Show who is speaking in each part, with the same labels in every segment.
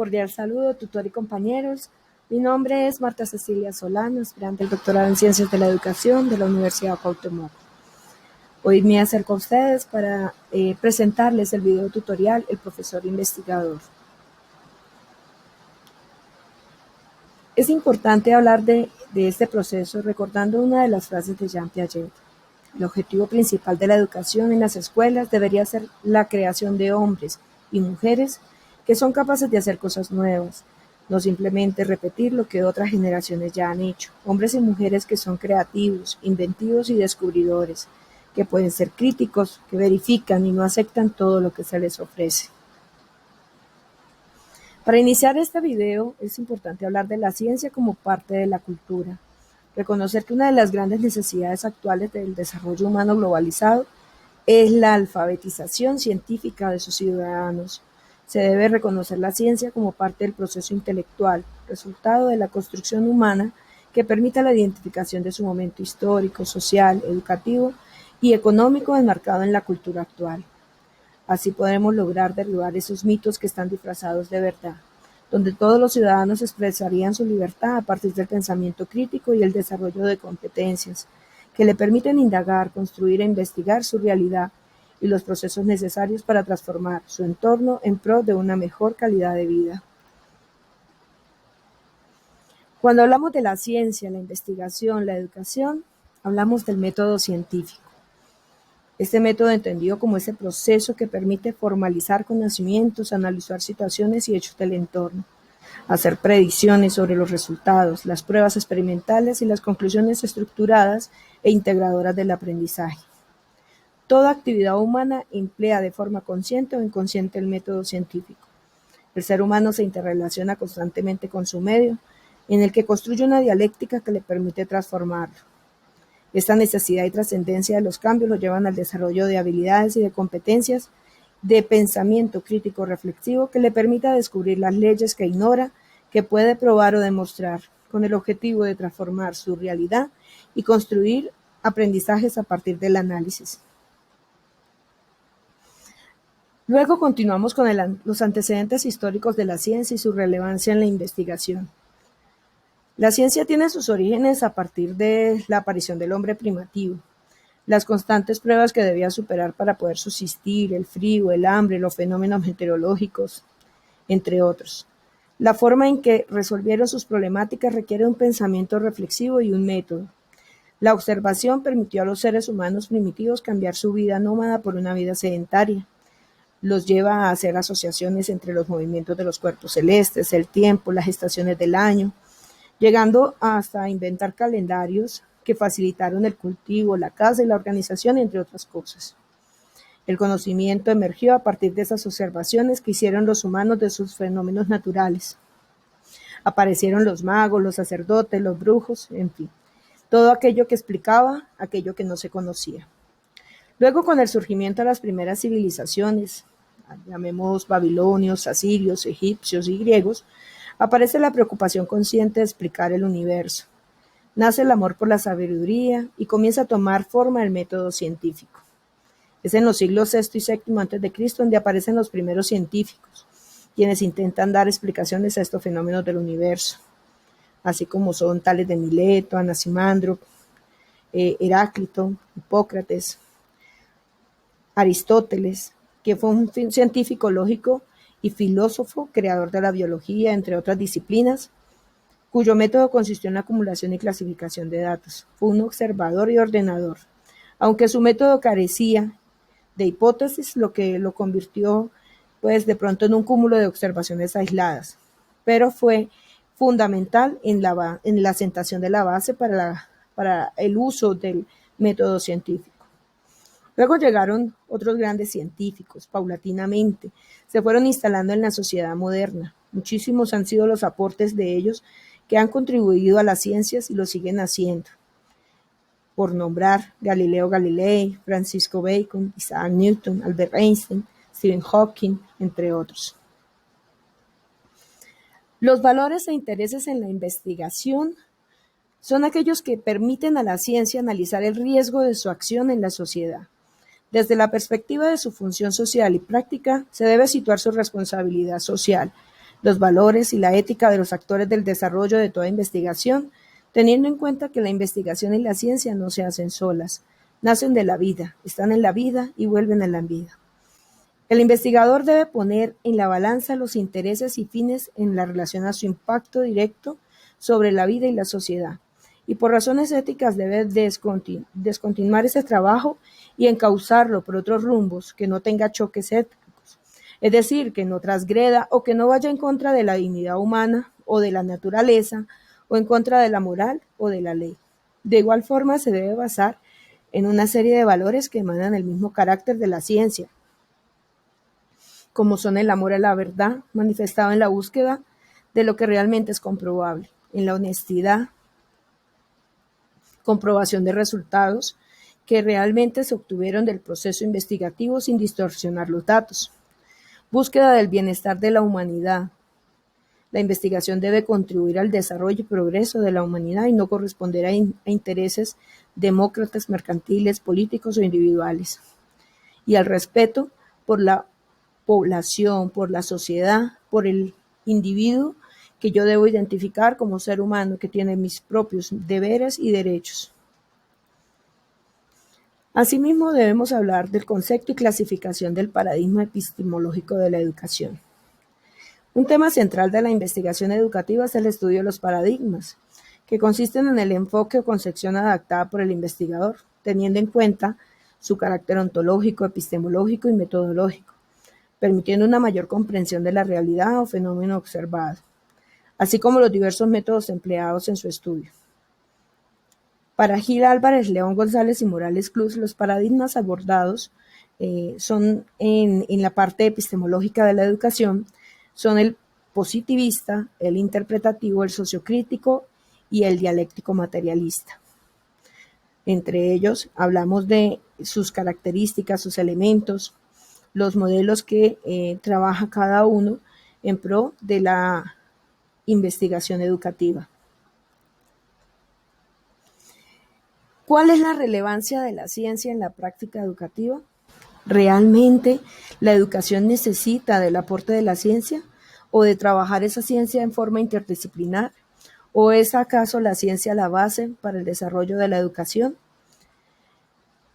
Speaker 1: Cordial saludo, tutor y compañeros. Mi nombre es Marta Cecilia Solano, aspirante del doctorado en Ciencias de la Educación de la Universidad Cuauhtémoc. Hoy me acerco a ustedes para presentarles el video tutorial El profesor investigador. Es importante hablar de este proceso recordando una de las frases de Jean Piaget. El objetivo principal de la educación en las escuelas debería ser la creación de hombres y mujeres que son capaces de hacer cosas nuevas, no simplemente repetir lo que otras generaciones ya han hecho. Hombres y mujeres que son creativos, inventivos y descubridores, que pueden ser críticos, que verifican y no aceptan todo lo que se les ofrece. Para iniciar este video es importante hablar de la ciencia como parte de la cultura. Reconocer que una de las grandes necesidades actuales del desarrollo humano globalizado es la alfabetización científica de sus ciudadanos. Se debe reconocer la ciencia como parte del proceso intelectual, resultado de la construcción humana que permita la identificación de su momento histórico, social, educativo y económico enmarcado en la cultura actual. Así podremos lograr derribar esos mitos que están disfrazados de verdad, donde todos los ciudadanos expresarían su libertad a partir del pensamiento crítico y el desarrollo de competencias que le permiten indagar, construir e investigar su realidad y los procesos necesarios para transformar su entorno en pro de una mejor calidad de vida. Cuando hablamos de la ciencia, la investigación, la educación, hablamos del método científico. Este método entendido como ese proceso que permite formalizar conocimientos, analizar situaciones y hechos del entorno, hacer predicciones sobre los resultados, las pruebas experimentales y las conclusiones estructuradas e integradoras del aprendizaje. Toda actividad humana emplea de forma consciente o inconsciente el método científico. El ser humano se interrelaciona constantemente con su medio, en el que construye una dialéctica que le permite transformarlo. Esta necesidad y trascendencia de los cambios lo llevan al desarrollo de habilidades y de competencias de pensamiento crítico reflexivo que le permita descubrir las leyes que ignora, que puede probar o demostrar, con el objetivo de transformar su realidad y construir aprendizajes a partir del análisis. Luego continuamos con los antecedentes históricos de la ciencia y su relevancia en la investigación. La ciencia tiene sus orígenes a partir de la aparición del hombre primitivo, las constantes pruebas que debía superar para poder subsistir, el frío, el hambre, los fenómenos meteorológicos, entre otros. La forma en que resolvieron sus problemáticas requiere un pensamiento reflexivo y un método. La observación permitió a los seres humanos primitivos cambiar su vida nómada por una vida sedentaria. Los lleva a hacer asociaciones entre los movimientos de los cuerpos celestes, el tiempo, las estaciones del año, llegando hasta inventar calendarios que facilitaron el cultivo, la caza y la organización, entre otras cosas. El conocimiento emergió a partir de esas observaciones que hicieron los humanos de sus fenómenos naturales. Aparecieron los magos, los sacerdotes, los brujos, en fin, todo aquello que explicaba aquello que no se conocía. Luego, con el surgimiento de las primeras civilizaciones, llamemos babilonios, asirios, egipcios y griegos, aparece la preocupación consciente de explicar el universo. Nace el amor por la sabiduría y comienza a tomar forma el método científico. Es en los siglos VI y VII a.C. donde aparecen los primeros científicos, quienes intentan dar explicaciones a estos fenómenos del universo, así como son tales de Mileto, Anaximandro, Heráclito, Hipócrates, Aristóteles, que fue un científico lógico y filósofo, creador de la biología, entre otras disciplinas, cuyo método consistió en la acumulación y clasificación de datos. Fue un observador y ordenador, aunque su método carecía de hipótesis, lo que lo convirtió pues de pronto en un cúmulo de observaciones aisladas, pero fue fundamental en la asentación de la base para el uso del método científico. Luego llegaron otros grandes científicos, paulatinamente, se fueron instalando en la sociedad moderna. Muchísimos han sido los aportes de ellos que han contribuido a las ciencias y lo siguen haciendo. Por nombrar Galileo Galilei, Francisco Bacon, Isaac Newton, Albert Einstein, Stephen Hawking, entre otros. Los valores e intereses en la investigación son aquellos que permiten a la ciencia analizar el riesgo de su acción en la sociedad. Desde la perspectiva de su función social y práctica, se debe situar su responsabilidad social, los valores y la ética de los actores del desarrollo de toda investigación, teniendo en cuenta que la investigación y la ciencia no se hacen solas, nacen de la vida, están en la vida y vuelven a la vida. El investigador debe poner en la balanza los intereses y fines en la relación a su impacto directo sobre la vida y la sociedad, y por razones éticas debe descontinuar ese trabajo y encauzarlo por otros rumbos que no tenga choques éticos, es decir, que no transgreda o que no vaya en contra de la dignidad humana o de la naturaleza o en contra de la moral o de la ley. De igual forma se debe basar en una serie de valores que emanan el mismo carácter de la ciencia, como son el amor a la verdad, manifestado en la búsqueda de lo que realmente es comprobable, en la honestidad, comprobación de resultados que realmente se obtuvieron del proceso investigativo sin distorsionar los datos, búsqueda del bienestar de la humanidad. La investigación debe contribuir al desarrollo y progreso de la humanidad y no corresponder a intereses demócratas, mercantiles, políticos o individuales. Y al respeto por la población, por la sociedad, por el individuo que yo debo identificar como ser humano que tiene mis propios deberes y derechos. Asimismo, debemos hablar del concepto y clasificación del paradigma epistemológico de la educación. Un tema central de la investigación educativa es el estudio de los paradigmas, que consisten en el enfoque o concepción adaptada por el investigador, teniendo en cuenta su carácter ontológico, epistemológico y metodológico, permitiendo una mayor comprensión de la realidad o fenómeno observado, así como los diversos métodos empleados en su estudio. Para Gil Álvarez, León González y Morales Cruz, los paradigmas abordados son en la parte epistemológica de la educación, son el positivista, el interpretativo, el sociocrítico y el dialéctico materialista. Entre ellos hablamos de sus características, sus elementos, los modelos que trabaja cada uno en pro de la investigación educativa. ¿Cuál es la relevancia de la ciencia en la práctica educativa? ¿Realmente la educación necesita del aporte de la ciencia o de trabajar esa ciencia en forma interdisciplinar? ¿O es acaso la ciencia la base para el desarrollo de la educación?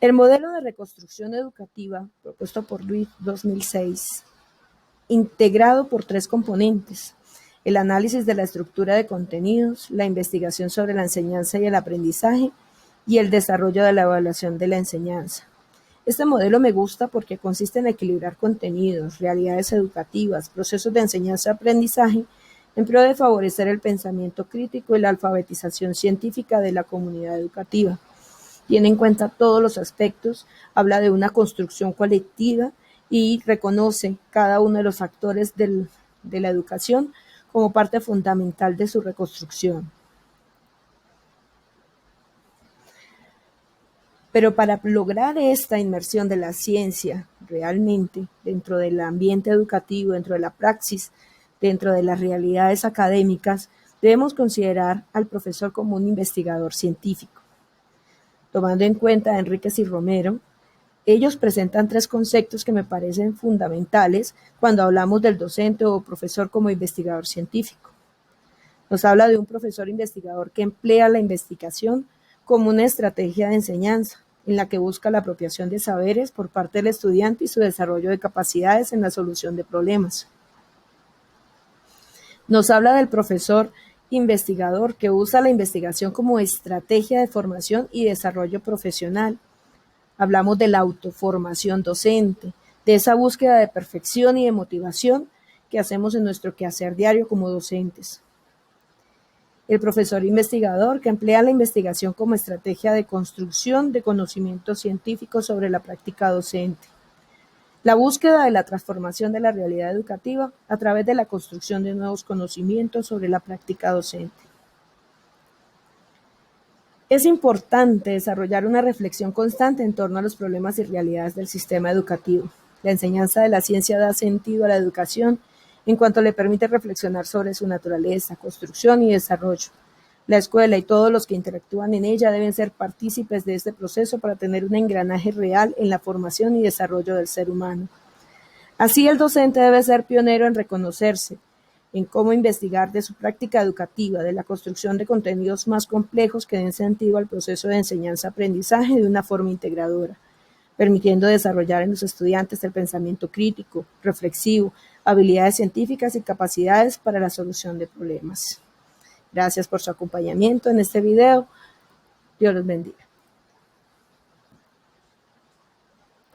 Speaker 1: El modelo de reconstrucción educativa propuesto por Luis 2006, integrado por 3 componentes: el análisis de la estructura de contenidos, la investigación sobre la enseñanza y el aprendizaje y el desarrollo de la evaluación de la enseñanza. Este modelo me gusta porque consiste en equilibrar contenidos, realidades educativas, procesos de enseñanza y aprendizaje en pro de favorecer el pensamiento crítico y la alfabetización científica de la comunidad educativa. Tiene en cuenta todos los aspectos, habla de una construcción colectiva y reconoce cada uno de los actores de la educación como parte fundamental de su reconstrucción. Pero para lograr esta inmersión de la ciencia realmente dentro del ambiente educativo, dentro de la praxis, dentro de las realidades académicas, debemos considerar al profesor como un investigador científico. Tomando en cuenta a Enríquez y Romero, ellos presentan 3 conceptos que me parecen fundamentales cuando hablamos del docente o profesor como investigador científico. Nos habla de un profesor investigador que emplea la investigación como una estrategia de enseñanza, en la que busca la apropiación de saberes por parte del estudiante y su desarrollo de capacidades en la solución de problemas. Nos habla del profesor investigador que usa la investigación como estrategia de formación y desarrollo profesional. Hablamos de la autoformación docente, de esa búsqueda de perfección y de motivación que hacemos en nuestro quehacer diario como docentes. El profesor investigador que emplea la investigación como estrategia de construcción de conocimientos científicos sobre la práctica docente. La búsqueda de la transformación de la realidad educativa a través de la construcción de nuevos conocimientos sobre la práctica docente. Es importante desarrollar una reflexión constante en torno a los problemas y realidades del sistema educativo. La enseñanza de la ciencia da sentido a la educación en cuanto le permite reflexionar sobre su naturaleza, construcción y desarrollo. La escuela y todos los que interactúan en ella deben ser partícipes de este proceso para tener un engranaje real en la formación y desarrollo del ser humano. Así, el docente debe ser pionero en reconocerse en cómo investigar de su práctica educativa, de la construcción de contenidos más complejos que den sentido al proceso de enseñanza-aprendizaje de una forma integradora, permitiendo desarrollar en los estudiantes el pensamiento crítico, reflexivo, habilidades científicas y capacidades para la solución de problemas. Gracias por su acompañamiento en este video. Dios los bendiga.